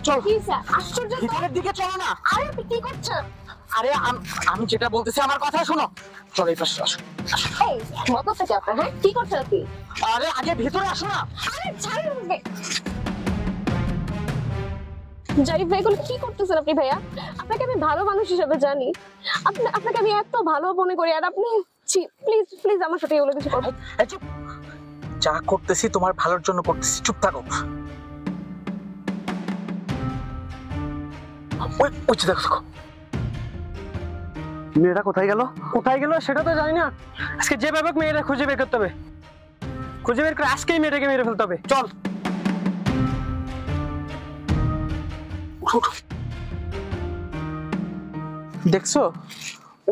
চল কি স্যার আশ্চর্য তো। ভিতরের দিকে চলো না। আরে আপনি কি করছেন? আরে আমি যেটা বলতেছি আমার কথা শোনো। চলো এই পাশে আসো। এই মত থেকে আপনার, হ্যাঁ কি করছেন আপনি? আরে আগে ভিতরে আসো না। আরে ছাড়ুন আমাকে। জারিফ ভাই এগুলো কি করতেছেন আপনি ভাইয়া? আপনাকে আমি ভালো মানুষ হিসেবে জানি, আপনাকে আমি এত ভালো মনে করি, আর আপনি প্লিজ প্লিজ আমার সাথে এগুলো কিছু করবেন। এই চুপ। যা করতেছি তোমার ভালোর জন্য করতেছি, চুপ থাকো। ওই যে দেখো মেয়েটা কোথায় গেল? কোথায় গেল সেটা তো জানি না। আজকে যে ব্যাপক মেয়েটা খুঁজে বের করতে হবে, খুঁজে বের করে আজকেই মেয়েটাকে মেরে ফেলতে হবে। চল। দেখছো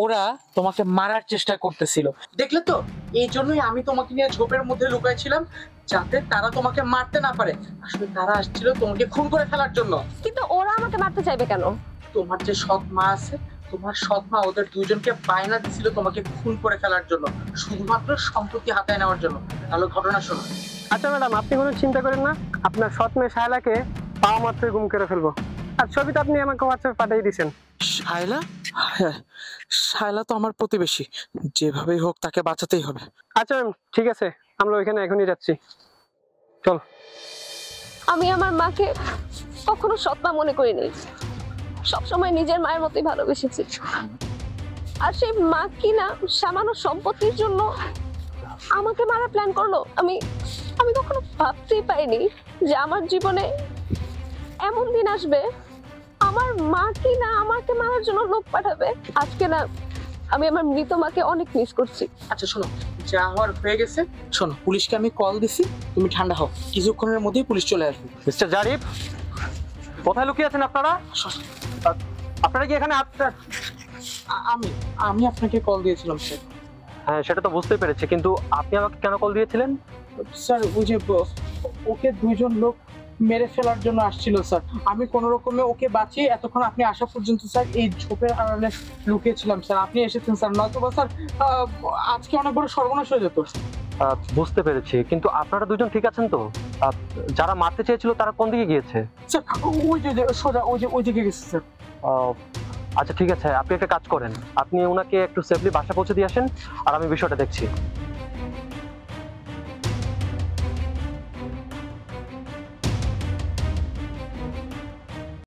ওরা তোমাকে মারার চেষ্টা করতেছিল, দেখলে তো? এই জন্যই আমি তোমাকে নিয়ে ঝোপের মধ্যে লুকাইছিলাম, যাতে তারা তোমাকে মারতে না পারে। আসলে তারা আসছিল তোমাকে খুন করে ফেলার জন্য। কিন্তু ওরা আমাকে মারতে চাইবে কেন? তোমার যে সৎ মা আছে, তোমার সৎ মা ওদের দুইজনকে বায়না দিছিল তোমাকে খুন করে ফেলার জন্য, শুধুমাত্র সম্পত্তি হাতায় নেওয়ার জন্য। তাহলে ঘটনা শোনো। আচ্ছা ম্যাডাম, আপনি কোনো চিন্তা করেন না, আপনার সৎ মেয়ে শায়লাকে পাওয়া মাত্রই গুম করে ফেলবো। আর ছবিটা আপনি আমাকে হোয়াটসঅ্যাপে পাঠিয়ে দিয়েছেন। শায়লা? হ্যাঁ, শায়লা তো আমার প্রতিবেশী, যেভাবেই হোক তাকে বাঁচাতেই হবে। আচ্ছা ম্যাম, ঠিক আছে, আমরা ওইখানে এখনই যাচ্ছি। চল। আমি আমার মাকে কখনো সৎমা মনে করিনি, সবসময় নিজের মায়ের মতোই ভালোবেসেছি। আর সেই মা কি না সামান্য সম্পত্তির জন্য আমাকে মারার প্ল্যান করলো। আমি কখনো ভাবতেই পারিনি যে আমার জীবনে এমন দিন আসবে, আমার মা কি না আমাকে মারার জন্য লোক পাঠাবে। আজকে না আমি আমার মৃত মাকে অনেক মিস করছি। আচ্ছা শোনো, যা হওয়ার হয়ে গেছে। শোনো, পুলিশকে আমি কল দিছি, তুমি ঠান্ডা হও, কিছুক্ষণের মধ্যেই পুলিশ চলে আসবে। মিস্টার জারিফ, কোথায় লুকিয়ে আছেন আপনারা? আপনারা কি এখানে? আমি আমি আপনাকে কল দিয়েছিলাম স্যার। হ্যাঁ, সেটা তো বুঝতেই পেরেছি, কিন্তু আপনি আমাকে কেন কল দিয়েছিলেন? স্যার ওই যে ওকে দুইজন লোক মেরে ফেলার জন্য আসছিল স্যার। আমি কোন রকমে ওকে বাঁচিয়ে এতক্ষণ আপনি আসা পর্যন্ত স্যার এই ঝোপের আড়ালে লুকিয়েছিলাম স্যার। আপনি এসেছেন স্যার, নয়তো বা স্যার আজকে অনেক বড় সর্বনাশ হয়ে যেত। বুঝতে পেরেছি, কিন্তু আপনারা দুজন ঠিক আছেন তো? যারা মারতে চেয়েছিল তারা কোন দিকে গিয়েছে? স্যার ওই যে সোজা ওই দিকে গেছে স্যার। আচ্ছা ঠিক আছে, আপনি একটা কাজ করেন, আপনি ওনাকে একটু সেফলি বাসা পৌঁছে দিয়ে আসেন, আর আমি বিষয়টা দেখছি।